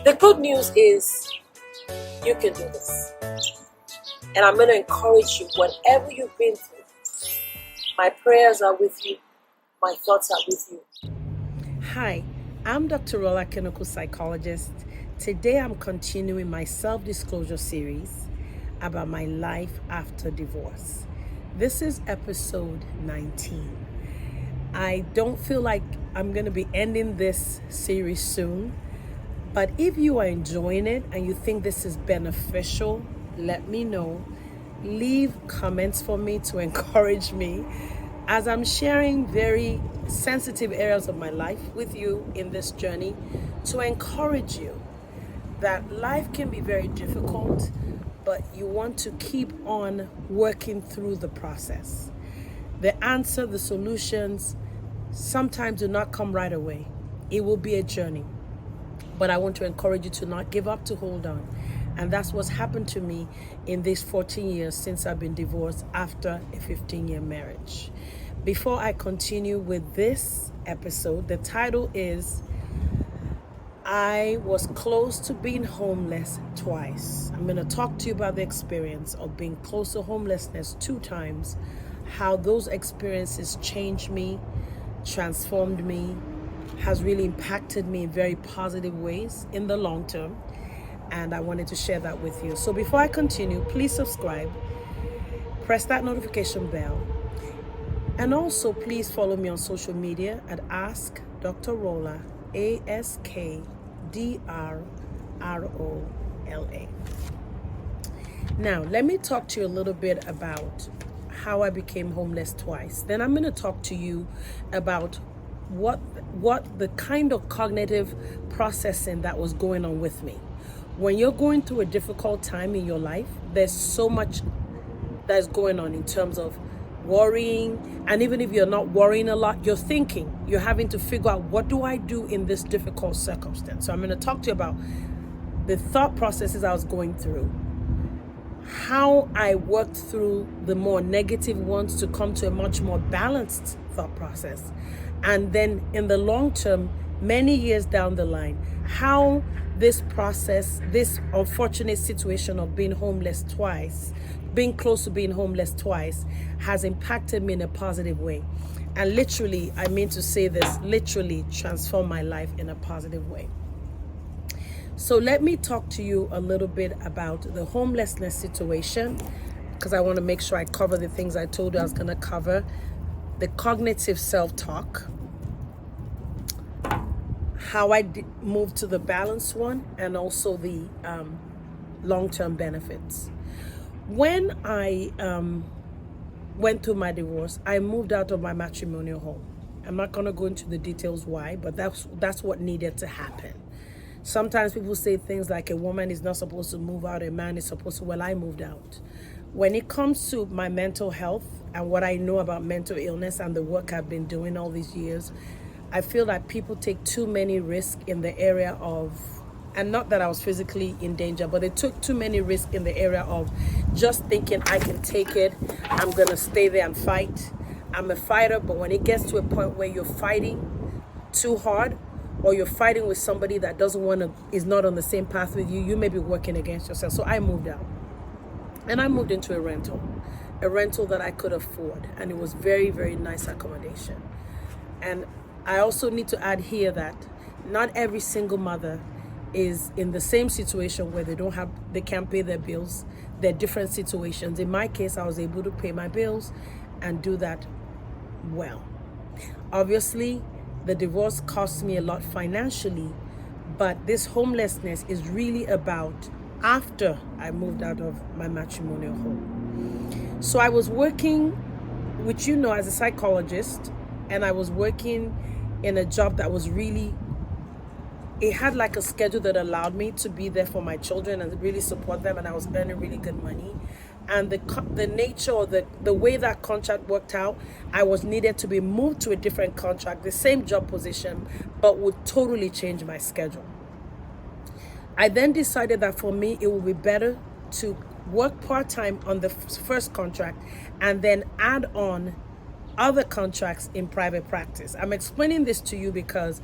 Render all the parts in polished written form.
The good news is you can do this. And I'm going to encourage you, whatever you've been through, my prayers are with you, my thoughts are with you. Hi, I'm Dr. Rola, clinical psychologist. Today I'm continuing my self-disclosure series about my life after divorce. This is episode 19. I don't feel like I'm going to be ending this series soon, but if you are enjoying it and you think this is beneficial, let me know. Leave comments for me to encourage me as I'm sharing very sensitive areas of my life with you in this journey to encourage you that life can be very difficult, but you want to keep on working through the process. The answer, the solutions sometimes do not come right away. It will be a journey. But I want to encourage you to not give up, to hold on. And that's what's happened to me in these 14 years since I've been divorced after a 15-year marriage. Before I continue with this episode, the title is I was close to being homeless twice. I'm going to talk to you about the experience of being close to homelessness 2 times, how those experiences changed me, transformed me, has really impacted me in very positive ways in the long term. And I wanted to share that with you. So before I continue, please subscribe, press that notification bell, and also please follow me on social media at Ask Dr. Rola, AskDrRola. Now, let me talk to you a little bit about how I became homeless twice. Then I'm going to talk to you about what the kind of cognitive processing that was going on with me. When you're going through a difficult time in your life, there's so much that's going on in terms of worrying. And even if you're not worrying a lot, you're thinking, you're having to figure out, what do I do in this difficult circumstance? So I'm going to talk to you about the thought processes I was going through, how I worked through the more negative ones to come to a much more balanced thought process. And then in the long term, many years down the line, how this process, this unfortunate situation of being homeless twice, being close to being homeless twice, has impacted me in a positive way. And literally, I mean to say this, literally transformed my life in a positive way. So let me talk to you a little bit about the homelessness situation, because I want to make sure I cover the things I told you I was going to cover. The cognitive self-talk, how I moved to the balanced one, and also the long-term benefits. When I went through my divorce, I moved out of my matrimonial home. I'm not going to go into the details why, but that's what needed to happen. Sometimes people say things like a woman is not supposed to move out, a man is supposed to. Well, I moved out. When it comes to my mental health and what I know about mental illness and the work I've been doing all these years, I feel that people take too many risks in the area of, and not that I was physically in danger, but they took too many risks in the area of just thinking I can take it, I'm going to stay there and fight. I'm a fighter, but when it gets to a point where you're fighting too hard, or you're fighting with somebody that is not on the same path with you, you may be working against yourself. So I moved out. And I moved into a rental that I could afford. And it was very, very nice accommodation. And I also need to add here that not every single mother is in the same situation where they can't pay their bills. There are different situations. In my case, I was able to pay my bills and do that well. Obviously, the divorce cost me a lot financially, but this homelessness is really about after I moved out of my matrimonial home. So I was working, which as a psychologist, and I was working in a job that was really, it had like a schedule that allowed me to be there for my children and really support them, and I was earning really good money. And the nature or the way that contract worked out, I was needed to be moved to a different contract, the same job position, but would totally change my schedule. I then decided that for me, it would be better to work part-time on the first contract and then add on other contracts in private practice. I'm explaining this to you because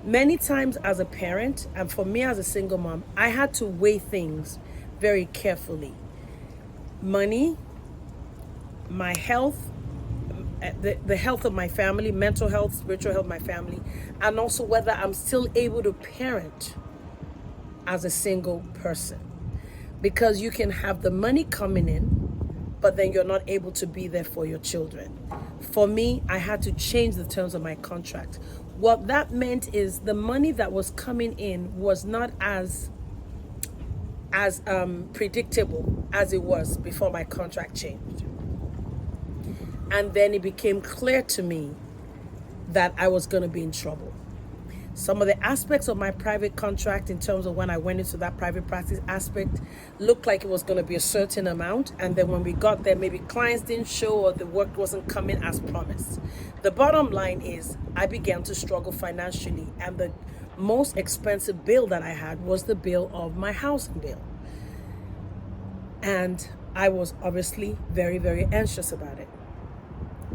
Many times as a parent, and for me as a single mom, I had to weigh things very carefully. Money, my health, the health of my family, mental health, spiritual health of my family, and also whether I'm still able to parent as a single person. Because you can have the money coming in, but then you're not able to be there for your children. For me, I had to change the terms of my contract. What that meant is the money that was coming in was not as predictable as it was before my contract changed. And then it became clear to me that I was going to be in trouble. Some of the aspects of my private contract, in terms of when I went into that private practice aspect, looked like it was going to be a certain amount. And then when we got there, maybe clients didn't show or the work wasn't coming as promised. The bottom line is I began to struggle financially. And the most expensive bill that I had was the bill of my housing bill. And I was obviously very, very anxious about it.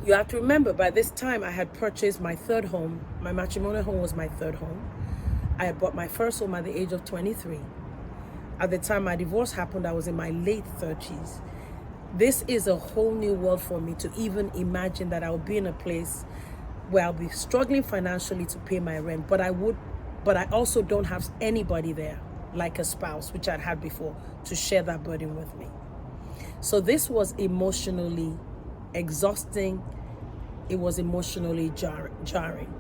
You have to remember, by this time I had purchased my third home. My matrimonial home was my third home. I had bought my first home at the age of 23. At the time my divorce happened, I was in my late 30s. This is a whole new world for me to even imagine that I would be in a place where I'll be struggling financially to pay my rent, but I also don't have anybody there, like a spouse, which I'd had before, to share that burden with me. So this was emotionally exhausting. It was emotionally jarring.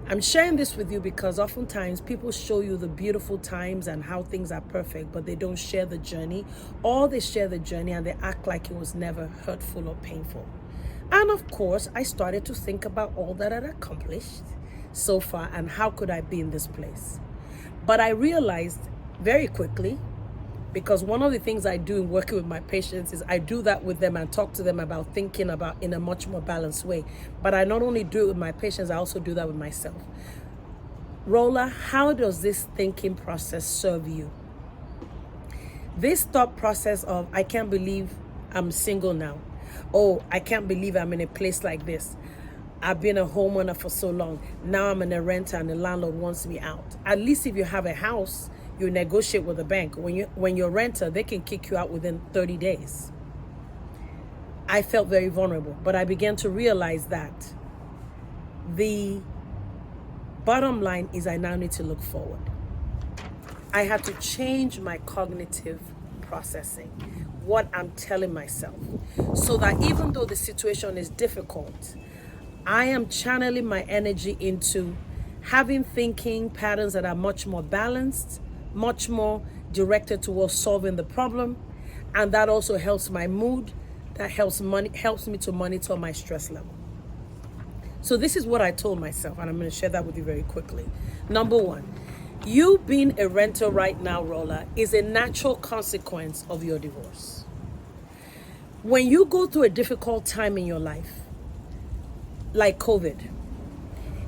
I'm sharing this with you because oftentimes people show you the beautiful times and how things are perfect, but they don't share the journey, or they share the journey and they act like it was never hurtful or painful. And of course, I started to think about all that I'd accomplished so far and how could I be in this place. But I realized very quickly, because one of the things I do in working with my patients is I do that with them and talk to them about thinking about in a much more balanced way. But I not only do it with my patients, I also do that with myself. Rola, how does this thinking process serve you? This thought process of, I can't believe I'm single now. Oh, I can't believe I'm in a place like this. I've been a homeowner for so long. Now I'm in a renter and the landlord wants me out. At least if you have a house, you negotiate with the bank. When you're a renter, they can kick you out within 30 days. I felt very vulnerable, but I began to realize that the bottom line is I now need to look forward. I had to change my cognitive processing, what I'm telling myself, so that even though the situation is difficult, I am channeling my energy into having thinking patterns that are much more balanced, much more directed towards solving the problem, and that also helps my mood. That helps me to monitor my stress level. So this is what I told myself, and I'm going to share that with you very quickly. Number one, you being a renter right now, Rola, is a natural consequence of your divorce. When you go through a difficult time in your life, like COVID,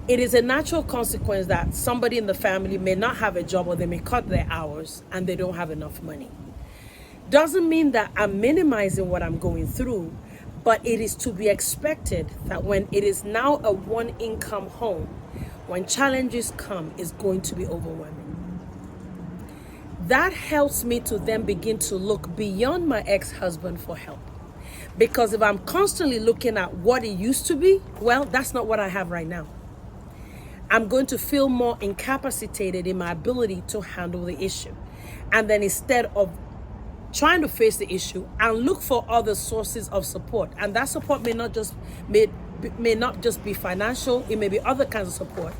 it is a natural consequence that somebody in the family may not have a job or they may cut their hours and they don't have enough money. Doesn't mean that I'm minimizing what I'm going through, but it is to be expected that when it is now a one-income home, when challenges come, it's going to be overwhelming. That helps me to then begin to look beyond my ex-husband for help. Because if I'm constantly looking at what it used to be, well, that's not what I have right now. I'm going to feel more incapacitated in my ability to handle the issue. And then instead of trying to face the issue and look for other sources of support, and that support may not just be financial, it may be other kinds of support,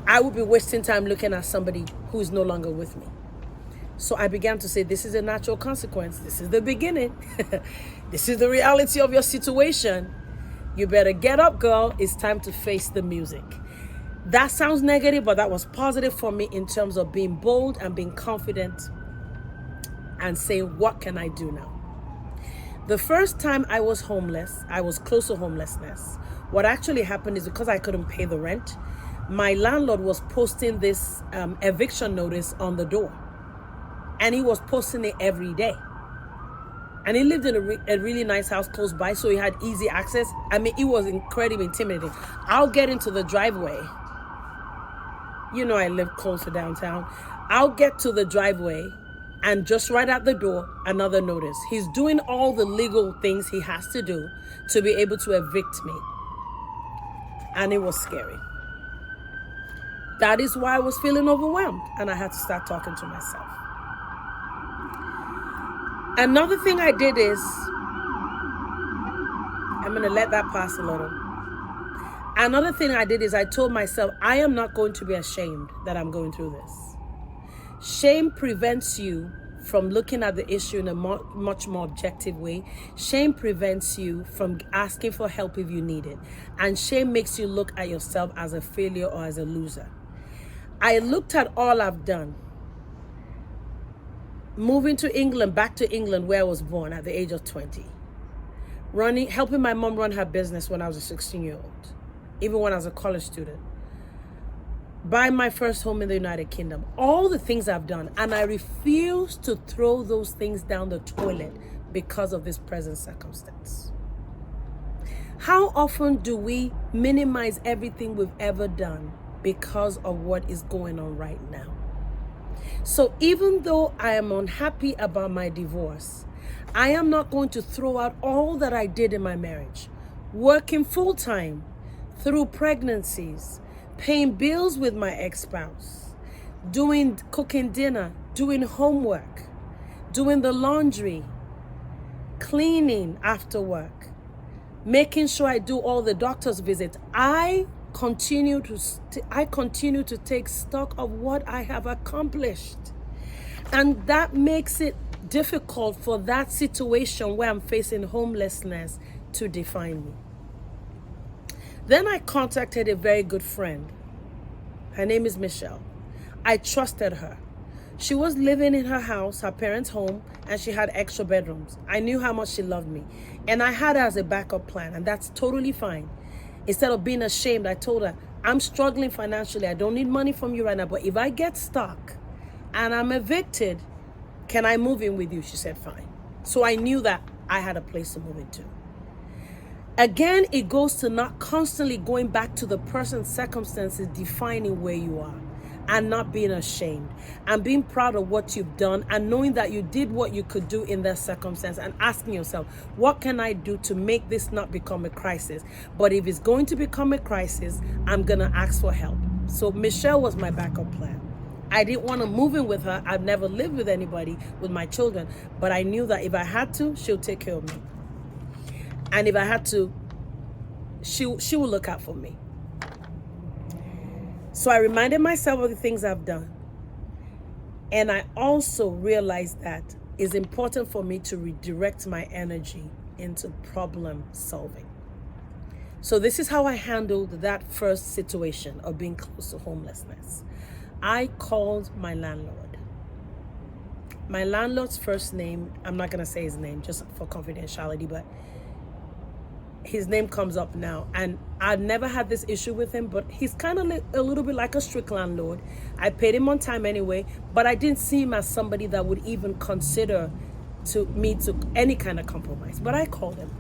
I will be wasting time looking at somebody who is no longer with me. So I began to say, this is a natural consequence. This is the beginning. This is the reality of your situation. You better get up, girl. It's time to face the music. That sounds negative, but that was positive for me in terms of being bold and being confident and saying, what can I do now? The first time I was homeless, I was close to homelessness. What actually happened is because I couldn't pay the rent, my landlord was posting this eviction notice on the door. And he was posting it every day. And he lived in a really nice house close by, so he had easy access. I mean, it was incredibly intimidating. I'll get into the driveway You know I live close to downtown. I'll get to the driveway and just right at the door, another notice. He's doing all the legal things he has to do to be able to evict me. And it was scary. That is why I was feeling overwhelmed and I had to start talking to myself. Another thing I did is, I'm going to let that pass a little. Another thing I did is I told myself, I am not going to be ashamed that I'm going through this. Shame prevents you from looking at the issue in a much more objective way. Shame prevents you from asking for help if you need it. And shame makes you look at yourself as a failure or as a loser. I looked at all I've done. Moving to England, back to England where I was born at the age of 20. Helping my mom run her business when I was a 16-year-old. Even when I was a college student. Buying my first home in the United Kingdom. All the things I've done. And I refuse to throw those things down the toilet because of this present circumstance. How often do we minimize everything we've ever done because of what is going on right now? So even though I am unhappy about my divorce, I am not going to throw out all that I did in my marriage. Working full-time, through pregnancies, paying bills with my ex-spouse, cooking dinner, doing homework, doing the laundry, cleaning after work, making sure I do all the doctor's visits. I continue to take stock of what I have accomplished. And that makes it difficult for that situation where I'm facing homelessness to define me. Then I contacted a very good friend. Her name is Michelle. I trusted her. She was living in her house, her parents' home, and she had extra bedrooms. I knew how much she loved me. And I had her as a backup plan, and that's totally fine. Instead of being ashamed, I told her, I'm struggling financially. I don't need money from you right now, but if I get stuck and I'm evicted, can I move in with you? She said, fine. So I knew that I had a place to move into. Again, it goes to not constantly going back to the person's circumstances, defining where you are, and not being ashamed, and being proud of what you've done, and knowing that you did what you could do in that circumstance, and asking yourself, what can I do to make this not become a crisis? But if it's going to become a crisis, I'm going to ask for help. So Michelle was my backup plan. I didn't want to move in with her. I've never lived with anybody with my children, but I knew that if I had to, she'll take care of me. And if I had to, she will look out for me. So I reminded myself of the things I've done. And I also realized that it's important for me to redirect my energy into problem solving. So this is how I handled that first situation of being close to homelessness. I called my landlord. My landlord's first name, I'm not going to say his name just for confidentiality, but his name comes up now. And I've never had this issue with him, but he's kind of a little bit like a strict landlord. I paid him on time anyway, but I didn't see him as somebody that would even consider to any kind of compromise. But I called him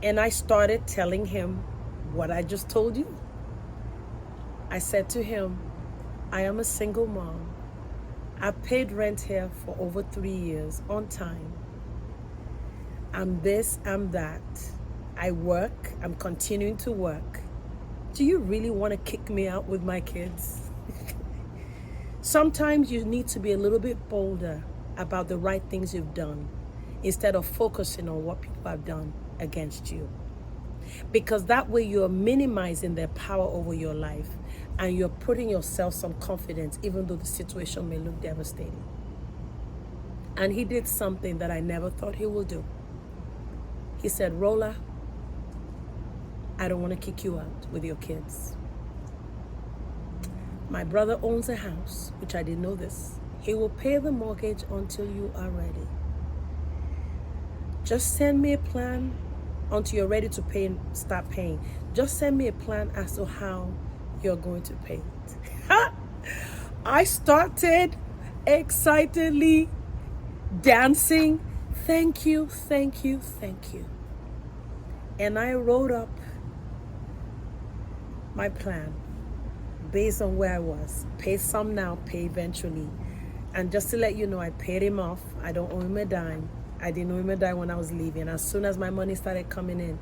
and I started telling him what I just told you. I said to him, I am a single mom. I've paid rent here for over 3 years on time. I'm this, I'm that. I work, I'm continuing to work. Do you really want to kick me out with my kids? Sometimes you need to be a little bit bolder about the right things you've done instead of focusing on what people have done against you. Because that way you're minimizing their power over your life and you're putting yourself some confidence even though the situation may look devastating. And he did something that I never thought he would do. He said, Rola, I don't want to kick you out with your kids. My brother owns a house, which I didn't know this. He will pay the mortgage until you are ready. Just send me a plan until you're ready to pay and start paying. Just send me a plan as to how you're going to pay it. I started excitedly dancing. Thank you, thank you, thank you. And I wrote up my plan based on where I was. Pay some now, pay eventually. And just to let you know, I paid him off. I don't owe him a dime. I didn't owe him a dime when I was leaving. As soon as my money started coming in,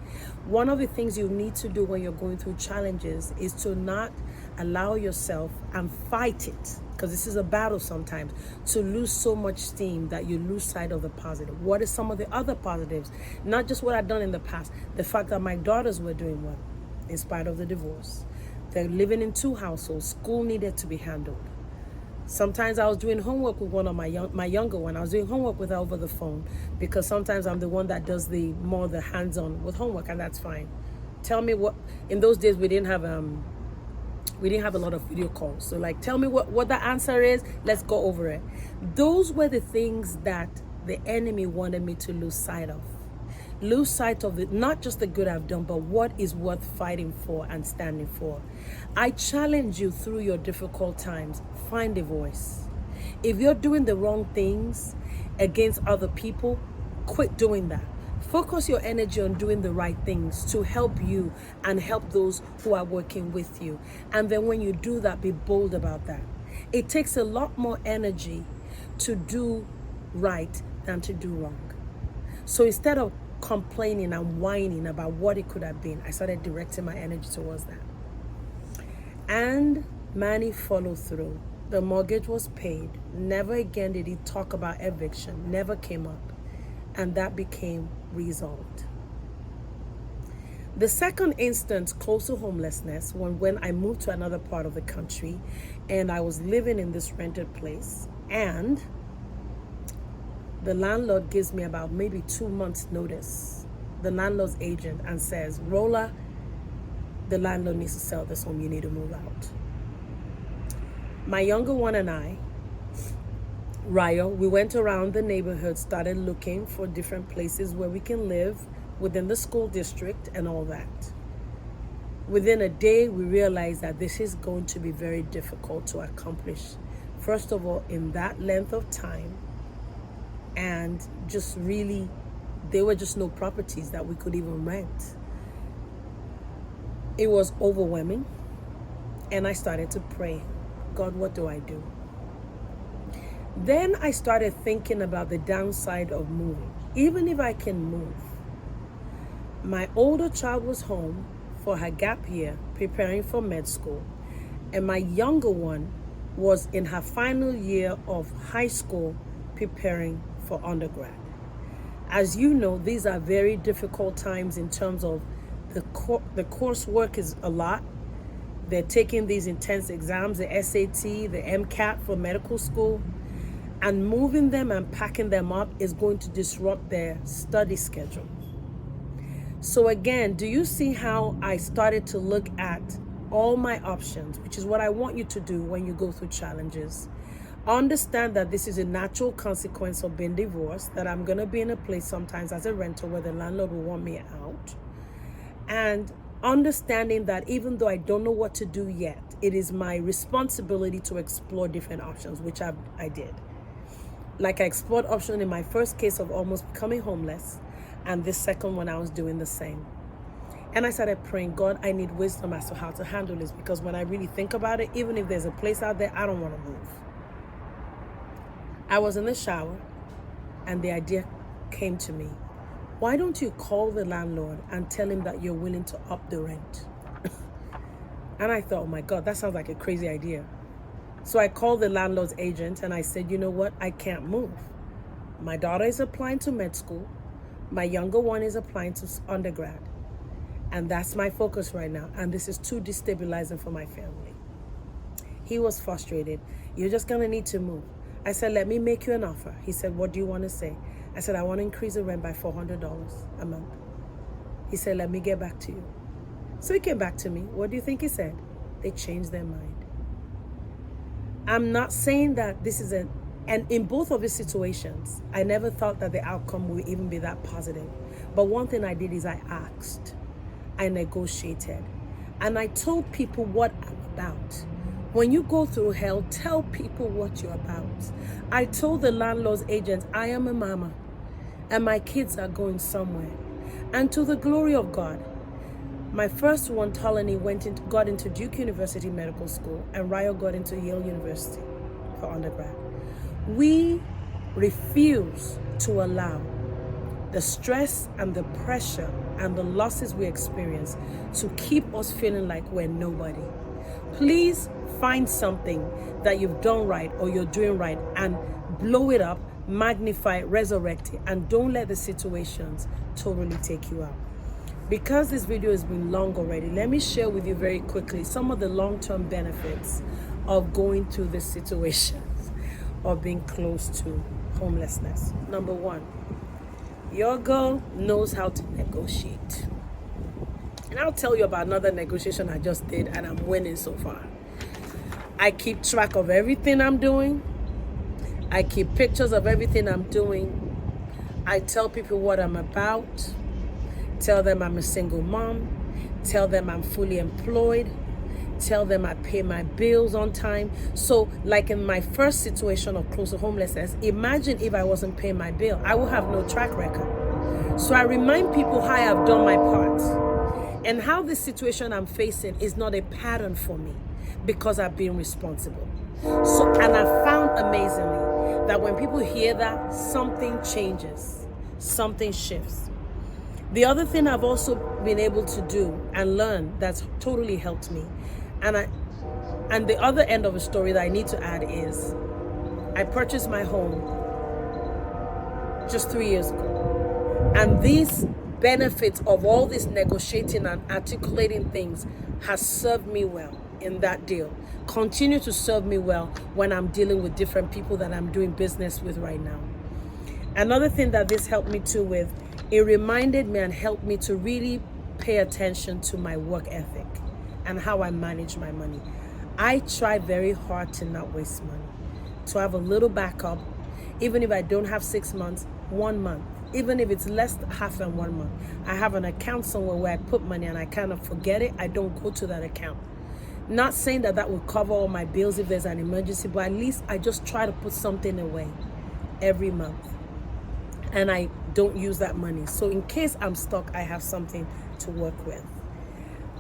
one of the things you need to do when you're going through challenges is to not allow yourself and fight it, because this is a battle sometimes, to lose so much steam that you lose sight of the positive. What is some of the other positives? Not just what I've done in the past. The fact that my daughters were doing well in spite of the divorce. They're living in 2 households. School needed to be handled. Sometimes I was doing homework with one of my younger one. I was doing homework with her over the phone, because sometimes I'm the one that does the hands-on with homework, and that's fine. Tell me what, in those days we didn't have a lot of video calls. So like, tell me what the answer is. Let's go over it. Those were the things that the enemy wanted me to lose sight of. Lose sight of it, not just the good I've done, but what is worth fighting for and standing for. I challenge you through your difficult times, find a voice. If you're doing the wrong things against other people, quit doing that. Focus your energy on doing the right things to help you and help those who are working with you. And then when you do that, be bold about that. It takes a lot more energy to do right than to do wrong. So instead of complaining and whining about what it could have been, I started directing my energy towards that. And Manny followed through. The mortgage was paid. Never again did he talk about eviction. Never came up. And that became resolved. The second instance close to homelessness, when I moved to another part of the country and I was living in this rented place, and the landlord gives me about maybe 2 months notice, the landlord's agent, and says, Rola, the landlord needs to sell this home, you need to move out. My younger one and I, Ryo, we went around the neighborhood, started looking for different places where we can live within the school district and all that. Within a day, we realized that this is going to be very difficult to accomplish. First of all, in that length of time, and just really, there were just no properties that we could even rent. It was overwhelming, and I started to pray, God, what do I do? Then I started thinking about the downside of moving. Even if I can move, my older child was home for her gap year, preparing for med school, and my younger one was in her final year of high school, preparing for undergrad. As you know, these are very difficult times in terms of the coursework is a lot. They're taking these intense exams, the SAT, the MCAT for medical school, and moving them and packing them up is going to disrupt their study schedule. So again, do you see how I started to look at all my options, which is what I want you to do when you go through challenges? Understand that this is a natural consequence of being divorced, that I'm going to be in a place sometimes as a renter where the landlord will want me out. And understanding that even though I don't know what to do yet, it is my responsibility to explore different options, which I did. Like I explored option in my first case of almost becoming homeless, and this second one I was doing the same. And I started praying, God, I need wisdom as to how to handle this, because when I really think about it, even if there's a place out there, I don't want to move. I was in the shower and the idea came to me. Why don't you call the landlord and tell him that you're willing to up the rent? And I thought, oh my God, that sounds like a crazy idea. So I called the landlord's agent and I said, you know what? I can't move. My daughter is applying to med school. My younger one is applying to undergrad. And that's my focus right now. And this is too destabilizing for my family. He was frustrated. You're just going to need to move. I said, let me make you an offer. He said, what do you want to say? I said, I want to increase the rent by $400 a month. He said, let me get back to you. So he came back to me. What do you think he said? They changed their mind. I'm not saying that this is and in both of these situations, I never thought that the outcome would even be that positive. But one thing I did is I asked, I negotiated, and I told people what I'm about. When you go through hell, tell people what you're about. I told the landlord's agent, I am a mama, and my kids are going somewhere. And to the glory of God, My first one, Tolani, got into Duke University Medical School, and Ryo got into Yale University for undergrad. We refuse to allow the stress and the pressure and the losses we experience to keep us feeling like we're nobody. Please find something that you've done right or you're doing right and blow it up, magnify it, resurrect it, and don't let the situations totally take you out. Because this video has been long already, let me share with you very quickly some of the long-term benefits of going through this situations of being close to homelessness. Number one, your girl knows how to negotiate. And I'll tell you about another negotiation I just did, and I'm winning so far. I keep track of everything I'm doing. I keep pictures of everything I'm doing. I tell people what I'm about. Tell them I'm a single mom. Tell them I'm fully employed. Tell them I pay my bills on time. So like in my first situation of close to homelessness, imagine if I wasn't paying my bill. I would have no track record. So I remind people how I've done my part and how this situation I'm facing is not a pattern for me because I've been responsible. So, and I found amazingly that when people hear that, something changes, something shifts. The other thing I've also been able to do and learn that's totally helped me, and the other end of the story that I need to add is, I purchased my home just 3 years ago. And these benefits of all this negotiating and articulating things has served me well in that deal. Continue to serve me well when I'm dealing with different people that I'm doing business with right now. Another thing that this helped me too with, it reminded me and helped me to really pay attention to my work ethic and how I manage my money. I try very hard to not waste money, to have a little backup, even if I don't have 6 months, 1 month, even if it's less than half than 1 month. I have an account somewhere where I put money and I kind of forget it. I don't go to that account. Not saying that that will cover all my bills if there's an emergency, but at least I just try to put something away every month. And I don't use that money. So in case I'm stuck, I have something to work with.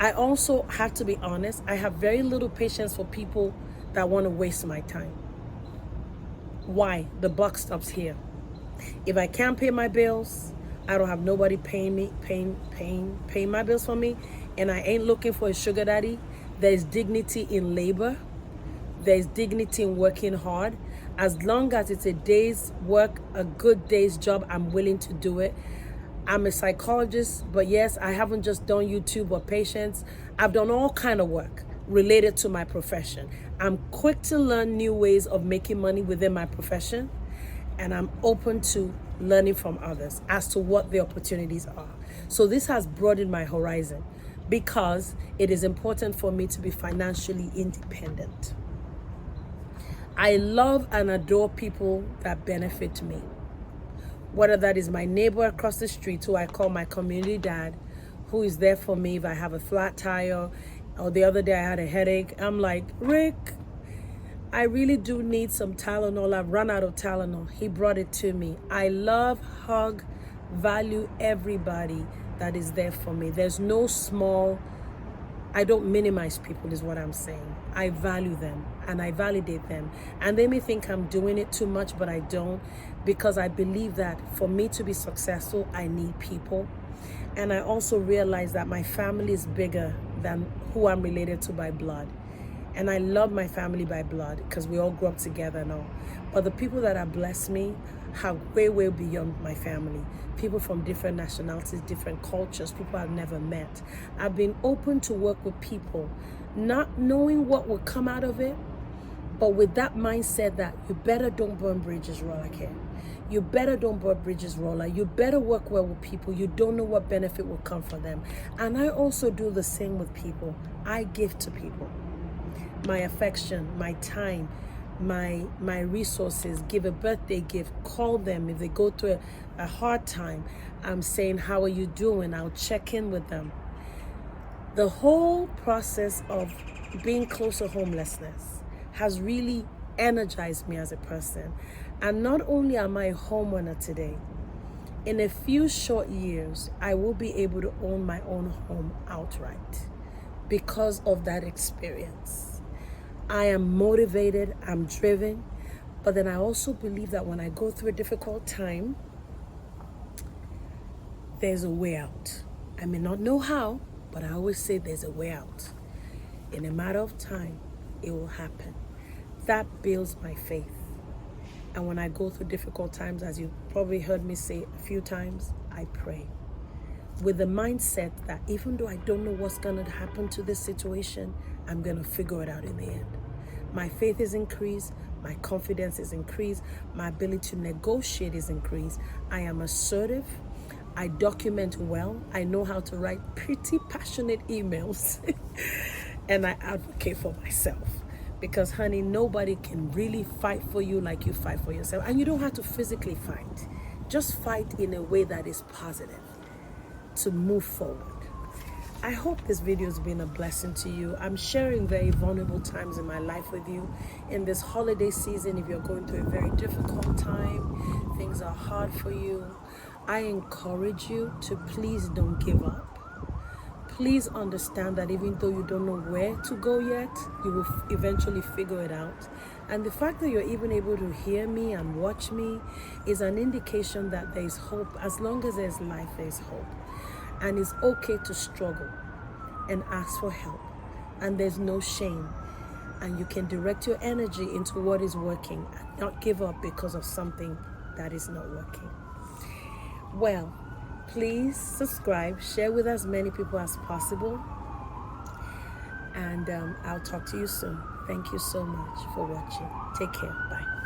I also have to be honest, I have very little patience for people that want to waste my time. Why? The buck stops here. If I can't pay my bills, I don't have nobody paying my bills for me, and I ain't looking for a sugar daddy. There's dignity in labor. There's dignity in working hard. As long as it's a day's work, a good day's job, I'm willing to do it. I'm a psychologist, but yes, I haven't just done YouTube or patients. I've done all kind of work related to my profession. I'm quick to learn new ways of making money within my profession, and I'm open to learning from others as to what the opportunities are. So this has broadened my horizon because it is important for me to be financially independent. I love and adore people that benefit me. Whether that is my neighbor across the street, who I call my community dad, who is there for me if I have a flat tire, or the other day I had a headache. I'm like, Rick, I really do need some Tylenol. I've run out of Tylenol. He brought it to me. I love, hug, value everybody that is there for me. There's no small, I don't minimize people is what I'm saying. I value them and I validate them. And they may think I'm doing it too much, but I don't, because I believe that for me to be successful, I need people. And I also realize that my family is bigger than who I'm related to by blood. And I love my family by blood because we all grew up together and all. But the people that have blessed me have way, way beyond my family. People from different nationalities, different cultures, people I've never met. I've been open to work with people, not knowing what will come out of it, but with that mindset that you better don't burn bridges, Roller Care. You better don't burn bridges, Roller. You better work well with people. You don't know what benefit will come for them. And I also do the same with people. I give to people. My affection, my time, my resources, give a birthday gift, call them if they go through a hard time. I'm saying, how are you doing? I'll check in with them. The whole process of being close to homelessness has really energized me as a person. And not only am I a homeowner today, In a few short years, I will be able to own my own home outright because of that experience. I am motivated, I'm driven, but then I also believe that when I go through a difficult time, there's a way out. I may not know how, but I always say there's a way out. In a matter of time, it will happen. That builds my faith. And when I go through difficult times, as you probably heard me say a few times, I pray. With the mindset that even though I don't know what's going to happen to this situation, I'm going to figure it out in the end. My faith is increased. My confidence is increased. My ability to negotiate is increased. I am assertive. I document well. I know how to write pretty passionate emails. And I advocate for myself. Because, honey, nobody can really fight for you like you fight for yourself. And you don't have to physically fight. Just fight in a way that is positive to move forward. I hope this video has been a blessing to you. I'm sharing very vulnerable times in my life with you. In this holiday season, if you're going through a very difficult time, things are hard for you, I encourage you to please don't give up. Please understand that even though you don't know where to go yet, you will eventually figure it out. And the fact that you're even able to hear me and watch me is an indication that there is hope. As long as there's life, there's hope. And it's okay to struggle and ask for help. And there's no shame. And you can direct your energy into what is working and not give up because of something that is not working. Well, please subscribe, share with as many people as possible, and I'll talk to you soon. Thank you so much for watching. Take care. Bye.